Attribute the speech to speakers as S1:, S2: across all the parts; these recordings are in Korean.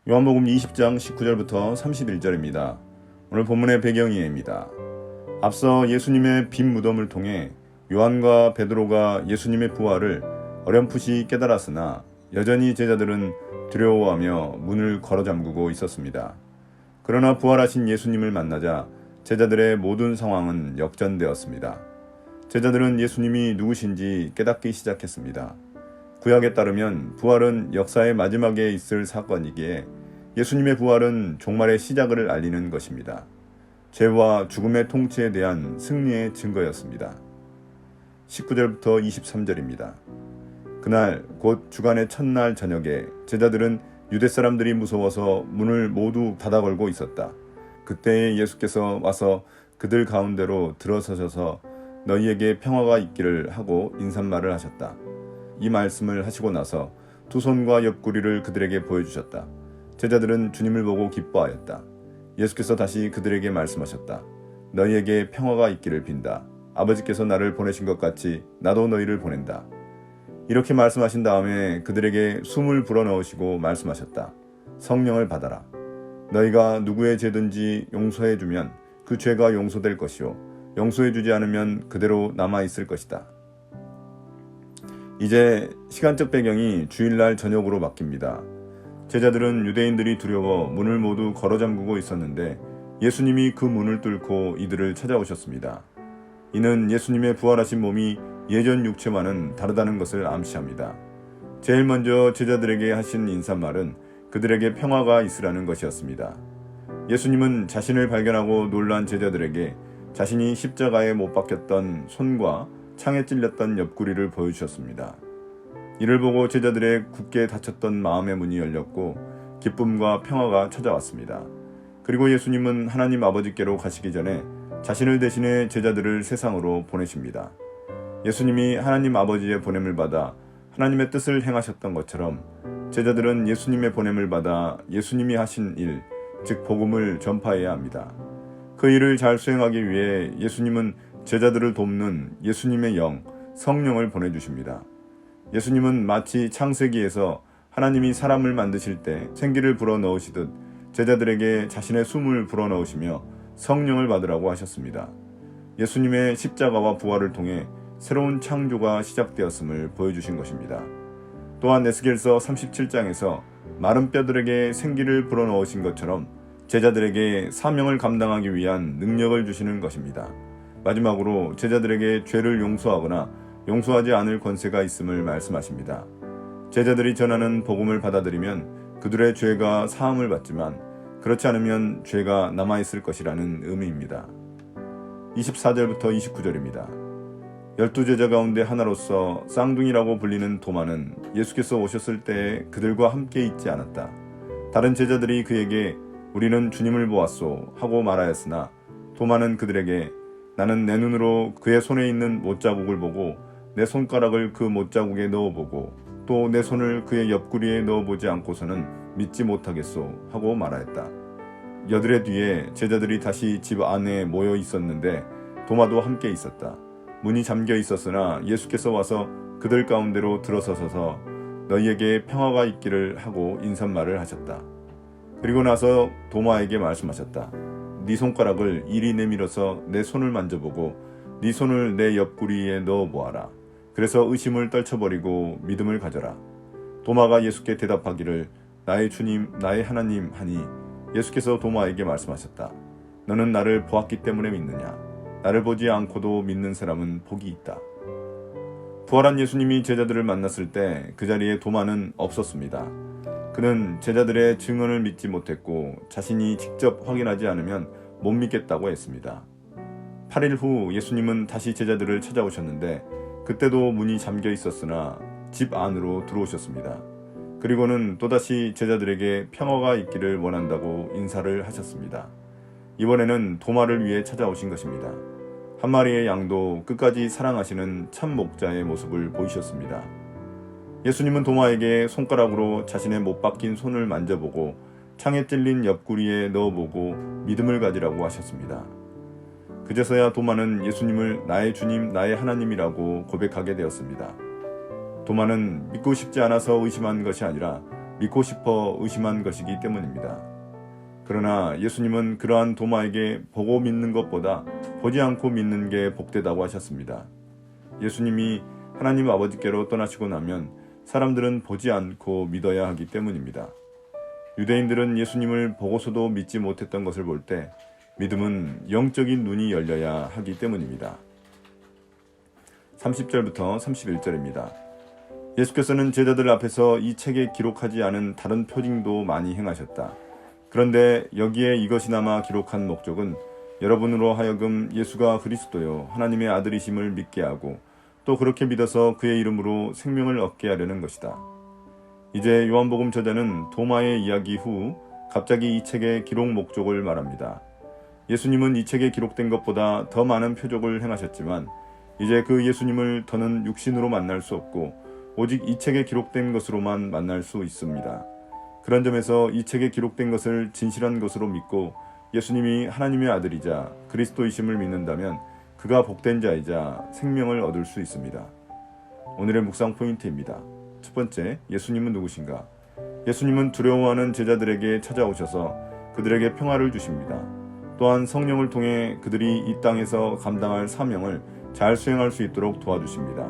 S1: 요한복음 20장 19절부터 31절입니다. 오늘 본문의 배경이입니다. 앞서 예수님의 빈 무덤을 통해 요한과 베드로가 예수님의 부활을 어렴풋이 깨달았으나 여전히 제자들은 두려워하며 문을 걸어 잠그고 있었습니다. 그러나 부활하신 예수님을 만나자 제자들의 모든 상황은 역전되었습니다. 제자들은 예수님이 누구신지 깨닫기 시작했습니다. 구약에 따르면 부활은 역사의 마지막에 있을 사건이기에 예수님의 부활은 종말의 시작을 알리는 것입니다. 죄와 죽음의 통치에 대한 승리의 증거였습니다. 19절부터 23절입니다. 그날 곧 주간의 첫날 저녁에 제자들은 유대 사람들이 무서워서 문을 모두 닫아 걸고 있었다. 그때에 예수께서 와서 그들 가운데로 들어서셔서 너희에게 평화가 있기를 하고 인사말을 하셨다. 이 말씀을 하시고 나서 두 손과 옆구리를 그들에게 보여주셨다. 제자들은 주님을 보고 기뻐하였다. 예수께서 다시 그들에게 말씀하셨다. 너희에게 평화가 있기를 빈다. 아버지께서 나를 보내신 것 같이 나도 너희를 보낸다. 이렇게 말씀하신 다음에 그들에게 숨을 불어넣으시고 말씀하셨다. 성령을 받아라. 너희가 누구의 죄든지 용서해주면 그 죄가 용서될 것이요 용서해주지 않으면 그대로 남아있을 것이다. 이제 시간적 배경이 주일날 저녁으로 바뀝니다. 제자들은 유대인들이 두려워 문을 모두 걸어 잠그고 있었는데 예수님이 그 문을 뚫고 이들을 찾아오셨습니다. 이는 예수님의 부활하신 몸이 예전 육체와는 다르다는 것을 암시합니다. 제일 먼저 제자들에게 하신 인사말은 그들에게 평화가 있으라는 것이었습니다. 예수님은 자신을 발견하고 놀란 제자들에게 자신이 십자가에 못 박혔던 손과 창에 찔렸던 옆구리를 보여주셨습니다. 이를 보고 제자들의 굳게 닫혔던 마음의 문이 열렸고 기쁨과 평화가 찾아왔습니다. 그리고 예수님은 하나님 아버지께로 가시기 전에 자신을 대신해 제자들을 세상으로 보내십니다. 예수님이 하나님 아버지의 보냄을 받아 하나님의 뜻을 행하셨던 것처럼 제자들은 예수님의 보냄을 받아 예수님이 하신 일, 즉 복음을 전파해야 합니다. 그 일을 잘 수행하기 위해 예수님은 제자들을 돕는 예수님의 영, 성령을 보내주십니다. 예수님은 마치 창세기에서 하나님이 사람을 만드실 때 생기를 불어넣으시듯 제자들에게 자신의 숨을 불어넣으시며 성령을 받으라고 하셨습니다. 예수님의 십자가와 부활을 통해 새로운 창조가 시작되었음을 보여주신 것입니다. 또한 에스겔서 37장에서 마른 뼈들에게 생기를 불어넣으신 것처럼 제자들에게 사명을 감당하기 위한 능력을 주시는 것입니다. 마지막으로 제자들에게 죄를 용서하거나 용서하지 않을 권세가 있음을 말씀하십니다. 제자들이 전하는 복음을 받아들이면 그들의 죄가 사함을 받지만 그렇지 않으면 죄가 남아있을 것이라는 의미입니다. 24절부터 29절입니다. 12제자 가운데 하나로서 쌍둥이라고 불리는 도마는 예수께서 오셨을 때 그들과 함께 있지 않았다. 다른 제자들이 그에게 우리는 주님을 보았소 하고 말하였으나 도마는 그들에게 나는 내 눈으로 그의 손에 있는 못자국을 보고 내 손가락을 그 못자국에 넣어보고 또 내 손을 그의 옆구리에 넣어보지 않고서는 믿지 못하겠소 하고 말하였다. 여드레 뒤에 제자들이 다시 집 안에 모여 있었는데 도마도 함께 있었다. 문이 잠겨 있었으나 예수께서 와서 그들 가운데로 들어서셔서 너희에게 평화가 있기를 하고 인사말을 하셨다. 그리고 나서 도마에게 말씀하셨다. 네 손가락을 이리 내밀어서 내 손을 만져보고 네 손을 내 옆구리에 넣어보아라. 그래서 의심을 떨쳐버리고 믿음을 가져라. 도마가 예수께 대답하기를 나의 주님 나의 하나님 하니 예수께서 도마에게 말씀하셨다. 너는 나를 보았기 때문에 믿느냐? 나를 보지 않고도 믿는 사람은 복이 있다. 부활한 예수님이 제자들을 만났을 때 그 자리에 도마는 없었습니다. 그는 제자들의 증언을 믿지 못했고 자신이 직접 확인하지 않으면 못 믿겠다고 했습니다. 8일 후 예수님은 다시 제자들을 찾아오셨는데 그때도 문이 잠겨 있었으나 집 안으로 들어오셨습니다. 그리고는 또다시 제자들에게 평화가 있기를 원한다고 인사를 하셨습니다. 이번에는 도마를 위해 찾아오신 것입니다. 한 마리의 양도 끝까지 사랑하시는 참 목자의 모습을 보이셨습니다. 예수님은 도마에게 손가락으로 자신의 못 박힌 손을 만져보고 창에 찔린 옆구리에 넣어보고 믿음을 가지라고 하셨습니다. 그제서야 도마는 예수님을 나의 주님, 나의 하나님이라고 고백하게 되었습니다. 도마는 믿고 싶지 않아서 의심한 것이 아니라 믿고 싶어 의심한 것이기 때문입니다. 그러나 예수님은 그러한 도마에게 보고 믿는 것보다 보지 않고 믿는 게 복되다고 하셨습니다. 예수님이 하나님 아버지께로 떠나시고 나면 사람들은 보지 않고 믿어야 하기 때문입니다. 유대인들은 예수님을 보고서도 믿지 못했던 것을 볼 때 믿음은 영적인 눈이 열려야 하기 때문입니다. 30절부터 31절입니다. 예수께서는 제자들 앞에서 이 책에 기록하지 않은 다른 표징도 많이 행하셨다. 그런데 여기에 이것이나마 기록한 목적은 여러분으로 하여금 예수가 그리스도요 하나님의 아들이심을 믿게 하고 또 그렇게 믿어서 그의 이름으로 생명을 얻게 하려는 것이다. 이제 요한복음 저자는 도마의 이야기 후 갑자기 이 책의 기록 목적을 말합니다. 예수님은 이 책에 기록된 것보다 더 많은 표적을 행하셨지만 이제 그 예수님을 더는 육신으로 만날 수 없고 오직 이 책에 기록된 것으로만 만날 수 있습니다. 그런 점에서 이 책에 기록된 것을 진실한 것으로 믿고 예수님이 하나님의 아들이자 그리스도이심을 믿는다면 그가 복된 자이자 생명을 얻을 수 있습니다. 오늘의 묵상 포인트입니다. 첫 번째, 예수님은 누구신가? 예수님은 두려워하는 제자들에게 찾아오셔서 그들에게 평화를 주십니다. 또한 성령을 통해 그들이 이 땅에서 감당할 사명을 잘 수행할 수 있도록 도와주십니다.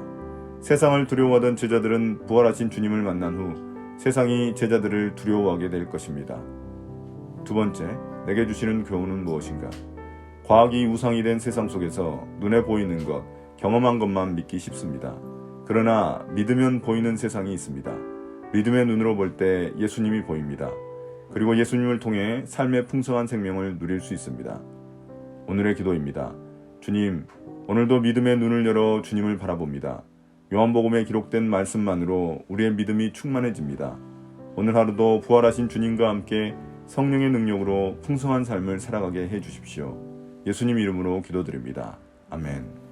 S1: 세상을 두려워하던 제자들은 부활하신 주님을 만난 후 세상이 제자들을 두려워하게 될 것입니다. 두 번째, 내게 주시는 교훈은 무엇인가? 과학이 우상이 된 세상 속에서 눈에 보이는 것, 경험한 것만 믿기 쉽습니다. 그러나 믿으면 보이는 세상이 있습니다. 믿음의 눈으로 볼 때 예수님이 보입니다. 그리고 예수님을 통해 삶의 풍성한 생명을 누릴 수 있습니다. 오늘의 기도입니다. 주님, 오늘도 믿음의 눈을 열어 주님을 바라봅니다. 요한복음에 기록된 말씀만으로 우리의 믿음이 충만해집니다. 오늘 하루도 부활하신 주님과 함께 성령의 능력으로 풍성한 삶을 살아가게 해주십시오. 예수님 이름으로 기도드립니다. 아멘.